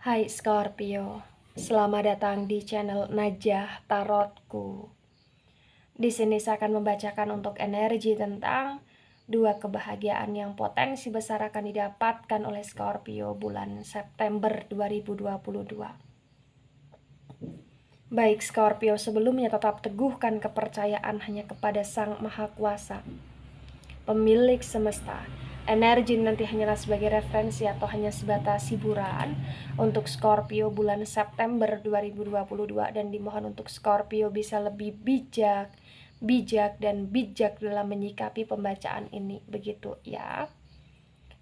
Hai Scorpio, selamat datang di channel Najah Tarotku. Di sini saya akan membacakan untuk energi tentang dua kebahagiaan yang potensi besar akan didapatkan oleh Scorpio bulan September 2022. Baik Scorpio, sebelumnya tetap teguhkan kepercayaan hanya kepada Sang Maha Kuasa, pemilik semesta. Energi nanti hanyalah sebagai referensi atau hanya sebatas hiburan untuk Scorpio bulan September 2022, dan dimohon untuk Scorpio bisa lebih bijak dalam menyikapi pembacaan ini, begitu ya.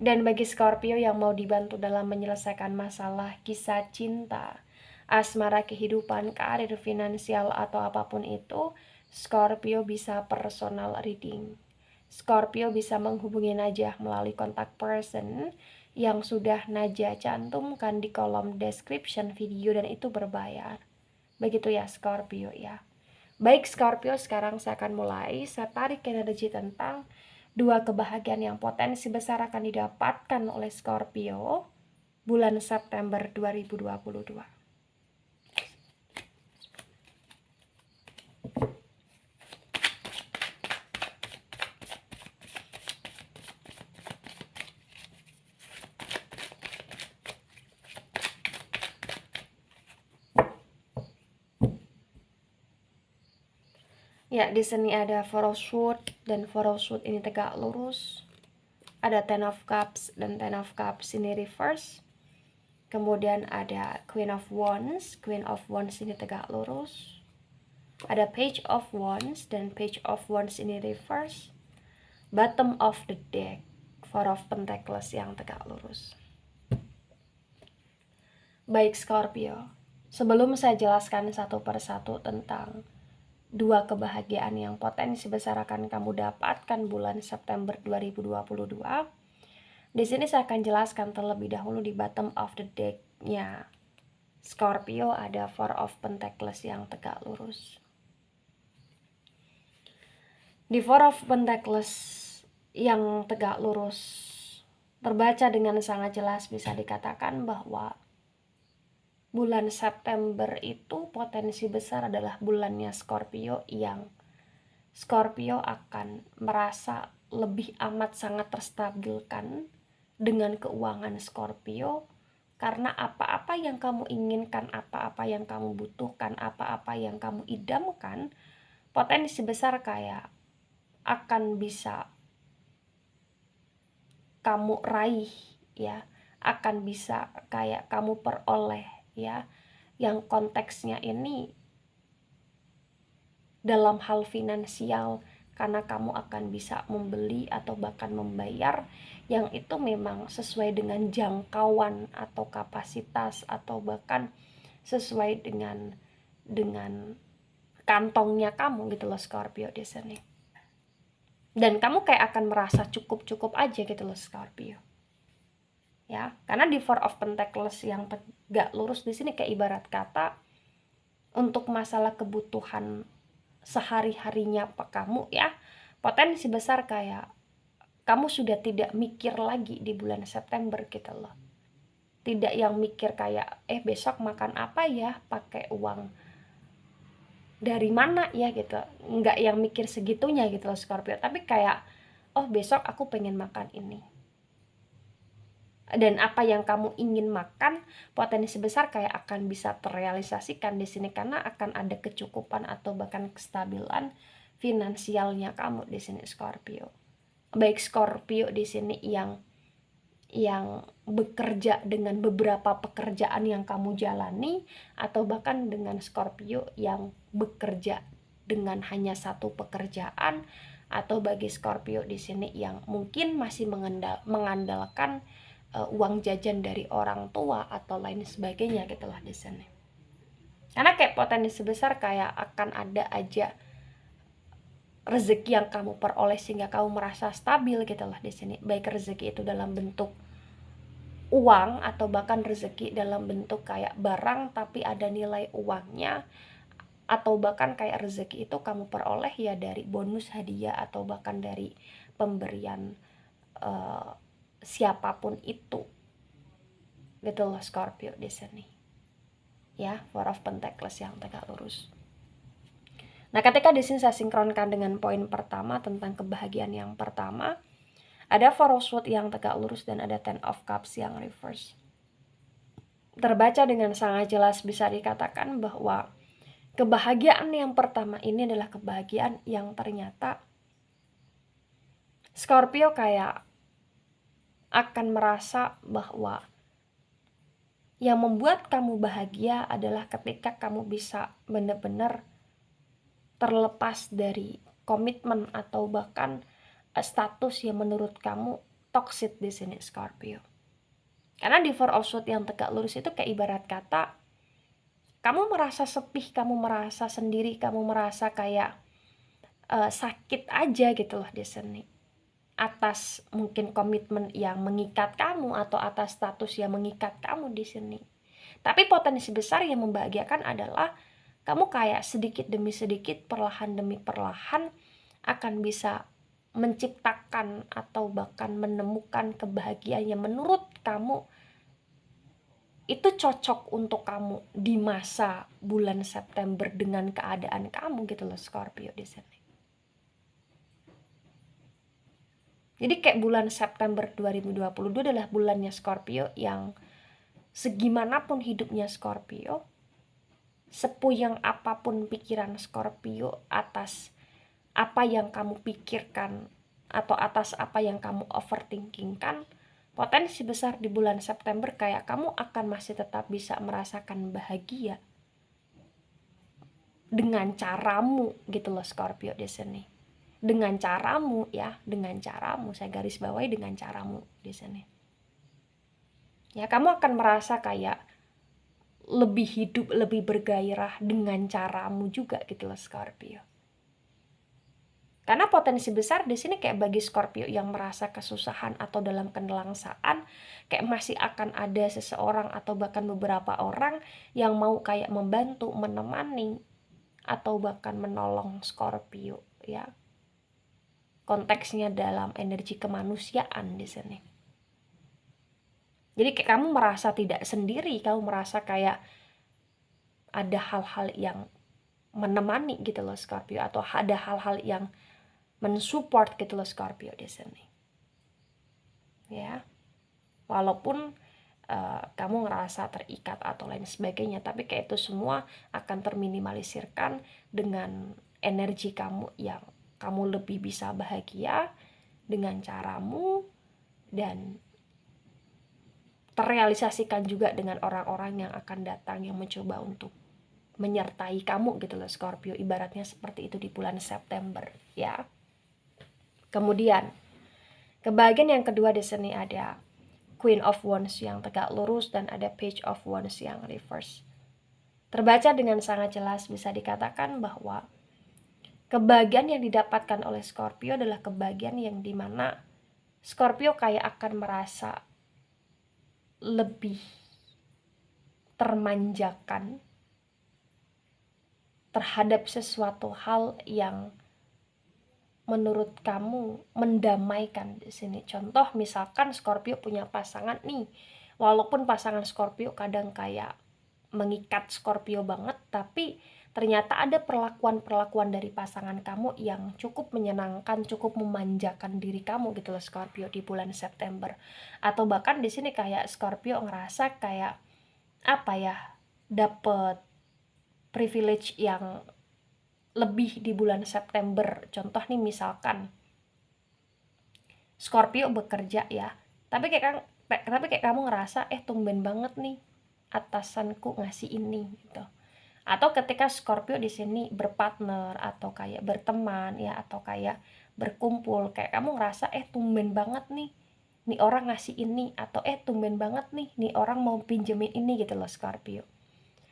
Dan bagi Scorpio yang mau dibantu dalam menyelesaikan masalah kisah cinta, asmara, kehidupan, karir, finansial, atau apapun itu, Scorpio bisa personal reading. Scorpio bisa menghubungi Najah melalui kontak person yang sudah Najah cantumkan di kolom description video, dan itu berbayar. Begitu ya Scorpio ya. Baik Scorpio, sekarang saya akan mulai. Saya tarik energi tentang dua kebahagiaan yang potensi besar akan didapatkan oleh Scorpio bulan September 2022. Ya, di sini ada Four of Swords, dan Four of Swords ini tegak lurus. Ada Ten of Cups dan Ten of Cups ini reverse. Kemudian ada Queen of Wands. Queen of Wands ini tegak lurus. Ada Page of Wands dan Page of Wands ini reverse. Bottom of the deck, Four of Pentacles yang tegak lurus. Baik Scorpio, sebelum saya jelaskan satu persatu tentang dua kebahagiaan yang potensi besar akan kamu dapatkan bulan September 2022, di sini saya akan jelaskan terlebih dahulu di bottom of the deck-nya Scorpio ada Four of Pentacles yang tegak lurus. Di Four of Pentacles yang tegak lurus terbaca dengan sangat jelas, bisa dikatakan bahwa bulan September itu potensi besar adalah bulannya Scorpio, yang Scorpio akan merasa lebih amat sangat terstabilkan dengan keuangan Scorpio, karena apa-apa yang kamu inginkan, apa-apa yang kamu butuhkan, apa-apa yang kamu idamkan, potensi besar kayak akan bisa kamu raih ya, akan bisa kayak kamu peroleh ya, yang konteksnya ini dalam hal finansial, karena kamu akan bisa membeli atau bahkan membayar yang itu memang sesuai dengan jangkauan atau kapasitas, atau bahkan sesuai dengan kantongnya kamu gitu loh Scorpio di sini. Dan kamu kayak akan merasa cukup aja gitu loh Scorpio. Ya, karena di Four of Pentacles yang tegak lurus di sini kayak ibarat kata untuk masalah kebutuhan sehari-harinya apa kamu ya, potensi besar kayak kamu sudah tidak mikir lagi di bulan September gitu loh. Tidak yang mikir kayak besok makan apa ya, pakai uang dari mana ya gitu. Enggak yang mikir segitunya gitu loh Scorpio, tapi kayak oh besok aku pengen makan ini. Dan apa yang kamu ingin makan potensi besar kayak akan bisa terrealisasikan di sini, karena akan ada kecukupan atau bahkan kestabilan finansialnya kamu di sini Scorpio. Baik Scorpio di sini yang bekerja dengan beberapa pekerjaan yang kamu jalani, atau bahkan dengan Scorpio yang bekerja dengan hanya satu pekerjaan, atau bagi Scorpio di sini yang mungkin masih mengandalkan uang jajan dari orang tua atau lain sebagainya gitulah di sini. Karena kayak potensi besar kayak akan ada aja rezeki yang kamu peroleh sehingga kamu merasa stabil gitulah di sini. Baik rezeki itu dalam bentuk uang atau bahkan rezeki dalam bentuk kayak barang tapi ada nilai uangnya, atau bahkan kayak rezeki itu kamu peroleh ya dari bonus hadiah atau bahkan dari pemberian siapapun itu gitu loh Scorpio di sini. Ya, Four of Pentacles yang tegak lurus. Nah, ketika di sini saya sinkronkan dengan poin pertama tentang kebahagiaan yang pertama, ada Four of Swords yang tegak lurus dan ada Ten of Cups yang reverse. Terbaca dengan sangat jelas bisa dikatakan bahwa kebahagiaan yang pertama ini adalah kebahagiaan yang ternyata Scorpio kayak akan merasa bahwa yang membuat kamu bahagia adalah ketika kamu bisa benar-benar terlepas dari komitmen atau bahkan status yang menurut kamu toxic di sini Scorpio. Karena di Four of Swords yang tegak lurus itu kayak ibarat kata kamu merasa sepi, kamu merasa sendiri, kamu merasa kayak sakit aja gitu loh di sini. Atas mungkin komitmen yang mengikat kamu atau atas status yang mengikat kamu di sini. Tapi potensi besar yang membahagiakan adalah kamu kayak sedikit demi sedikit, perlahan demi perlahan akan bisa menciptakan atau bahkan menemukan kebahagiaan yang menurut kamu itu cocok untuk kamu di masa bulan September dengan keadaan kamu gitu loh Scorpio di sini. Jadi kayak bulan September 2022 adalah bulannya Scorpio yang segimanapun hidupnya Scorpio, sepuyeng apapun pikiran Scorpio atas apa yang kamu pikirkan atau atas apa yang kamu overthinkingkan, potensi besar di bulan September kayak kamu akan masih tetap bisa merasakan bahagia dengan caramu gitu loh Scorpio di sini. Dengan caramu ya, dengan caramu, saya garis bawahi dengan caramu di sini. Ya, kamu akan merasa kayak lebih hidup, lebih bergairah dengan caramu juga gitu loh Scorpio. Karena potensi besar di sini kayak bagi Scorpio yang merasa kesusahan atau dalam kenelangsaan, kayak masih akan ada seseorang atau bahkan beberapa orang yang mau kayak membantu, menemani atau bahkan menolong Scorpio ya. Konteksnya dalam energi kemanusiaan di sini. Jadi kayak kamu merasa tidak sendiri, kamu merasa kayak ada hal-hal yang menemani gitu loh Scorpio, atau ada hal-hal yang mensupport gitu loh Scorpio di sini. Ya. Walaupun kamu ngerasa terikat atau lain sebagainya, tapi kayak itu semua akan terminimalisirkan dengan energi kamu yang kamu lebih bisa bahagia dengan caramu dan terrealisasikan juga dengan orang-orang yang akan datang yang mencoba untuk menyertai kamu gitu loh Scorpio, ibaratnya seperti itu di bulan September ya. Kemudian kebahagiaan yang kedua di sini ada Queen of Wands yang tegak lurus dan ada Page of Wands yang reverse. Terbaca dengan sangat jelas bisa dikatakan bahwa kebahagiaan yang didapatkan oleh Scorpio adalah kebahagiaan yang dimana Scorpio kayak akan merasa lebih termanjakan terhadap sesuatu hal yang menurut kamu mendamaikan di sini. Contoh misalkan Scorpio punya pasangan nih, walaupun pasangan Scorpio kadang kayak mengikat Scorpio banget, tapi ternyata ada perlakuan-perlakuan dari pasangan kamu yang cukup menyenangkan, cukup memanjakan diri kamu gitu loh Scorpio di bulan September. Atau bahkan di sini kayak Scorpio ngerasa kayak apa ya, dapet privilege yang lebih di bulan September. Contoh nih misalkan Scorpio bekerja ya, tapi kayak kamu ngerasa tumben banget nih atasanku ngasih ini gitu. Atau ketika Scorpio di sini berpartner atau kayak berteman ya, atau kayak berkumpul, kayak kamu ngerasa tumben banget nih orang ngasih ini, atau tumben banget nih orang mau pinjemin ini gitu loh Scorpio.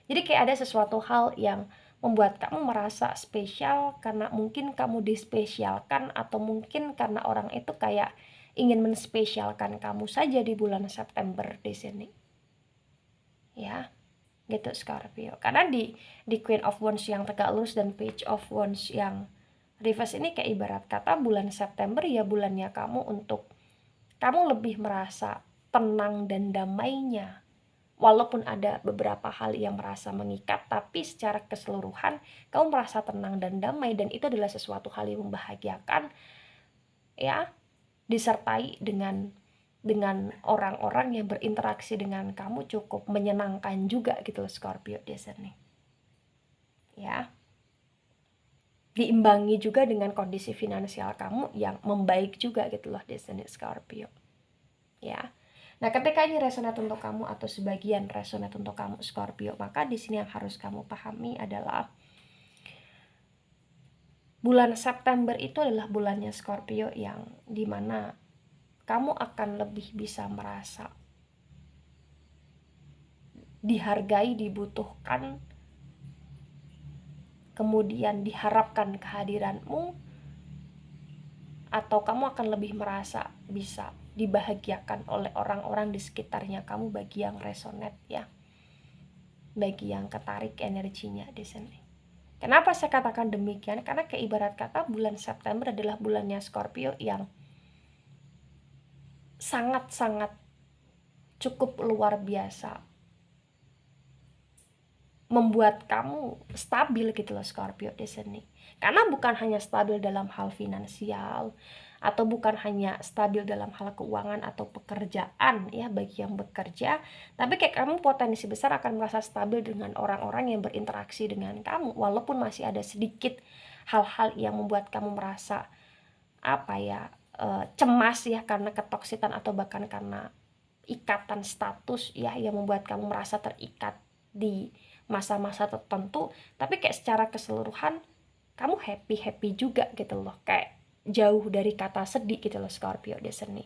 Jadi kayak ada sesuatu hal yang membuat kamu merasa spesial karena mungkin kamu dispesialkan, atau mungkin karena orang itu kayak ingin menspesialkan kamu saja di bulan September di sini. Ya, gitu Scorpio. Karena di Queen of Wands yang tegak lurus dan Page of Wands yang reverse ini kayak ibarat kata bulan September ya bulannya kamu untuk kamu lebih merasa tenang dan damainya Walaupun ada beberapa hal yang merasa mengikat, tapi secara keseluruhan kamu merasa tenang dan damai, dan itu adalah sesuatu hal yang membahagiakan ya, disertai dengan orang-orang yang berinteraksi dengan kamu cukup menyenangkan juga gitu loh Scorpio di sini. Ya. Diimbangi juga dengan kondisi finansial kamu yang membaik juga gitu loh di sini Scorpio. Ya. Nah, ketika ini resonate untuk kamu atau sebagian resonate untuk kamu Scorpio, maka di sini yang harus kamu pahami adalah bulan September itu adalah bulannya Scorpio yang dimana kamu akan lebih bisa merasa dihargai, dibutuhkan, kemudian diharapkan kehadiranmu, atau kamu akan lebih merasa bisa dibahagiakan oleh orang-orang di sekitarnya kamu bagi yang resonate ya, bagi yang ketarik energinya di sini. Kenapa saya katakan demikian? Karena ibarat kata bulan September adalah bulannya Scorpio yang sangat-sangat cukup luar biasa membuat kamu stabil gitu loh Scorpio di sini. Karena bukan hanya stabil dalam hal finansial, atau bukan hanya stabil dalam hal keuangan atau pekerjaan ya bagi yang bekerja, tapi kayak kamu potensi besar akan merasa stabil dengan orang-orang yang berinteraksi dengan kamu, walaupun masih ada sedikit hal-hal yang membuat kamu merasa apa ya, cemas ya karena ketoksitan atau bahkan karena ikatan status ya yang membuat kamu merasa terikat di masa-masa tertentu, tapi kayak secara keseluruhan kamu happy juga gitu loh, kayak jauh dari kata sedih gitu loh Scorpio di sini.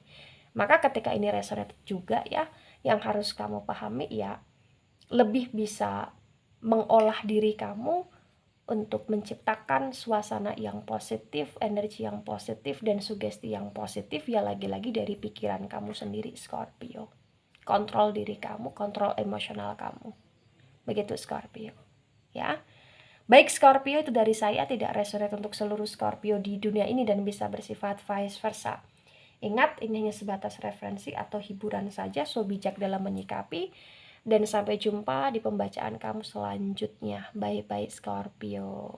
Maka ketika ini resonate juga ya, yang harus kamu pahami ya, lebih bisa mengolah diri kamu untuk menciptakan suasana yang positif, energi yang positif, dan sugesti yang positif ya, lagi-lagi dari pikiran kamu sendiri Scorpio. Kontrol diri kamu, kontrol emosional kamu. Begitu Scorpio ya. Baik Scorpio, itu dari saya, tidak resonate untuk seluruh Scorpio di dunia ini dan bisa bersifat vice versa. Ingat, ini hanya sebatas referensi atau hiburan saja, so bijak dalam menyikapi. Dan sampai jumpa di pembacaan kamu selanjutnya. Bye-bye Scorpio.